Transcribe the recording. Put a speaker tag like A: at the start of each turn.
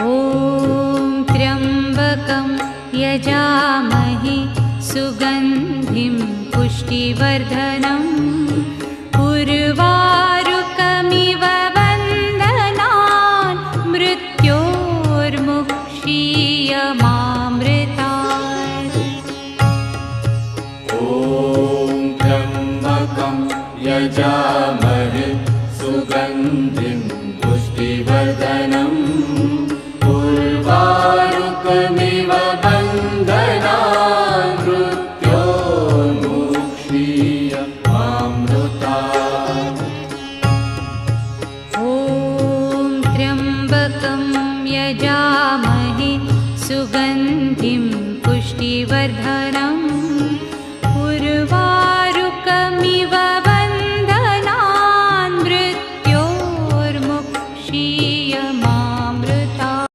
A: ॐ त्र्यम्बकं यजामहे सुगन्धिं पुष्टिवर्धनम् उर्वारुकमिव वन्दनान् मृत्योर्मुक्षीयमामृतात्।
B: ॐ त्र्यम्बकं यजामहे सुगन्धिं पुष्टिवर्धनम् उर्वारुकमिव वन्दनान् मृत्योर्मुक्षीयमामृतात्।
A: ॐ त्र्यम्बकं यजामहे सुगन्धिं पुष्टिवर्धनम्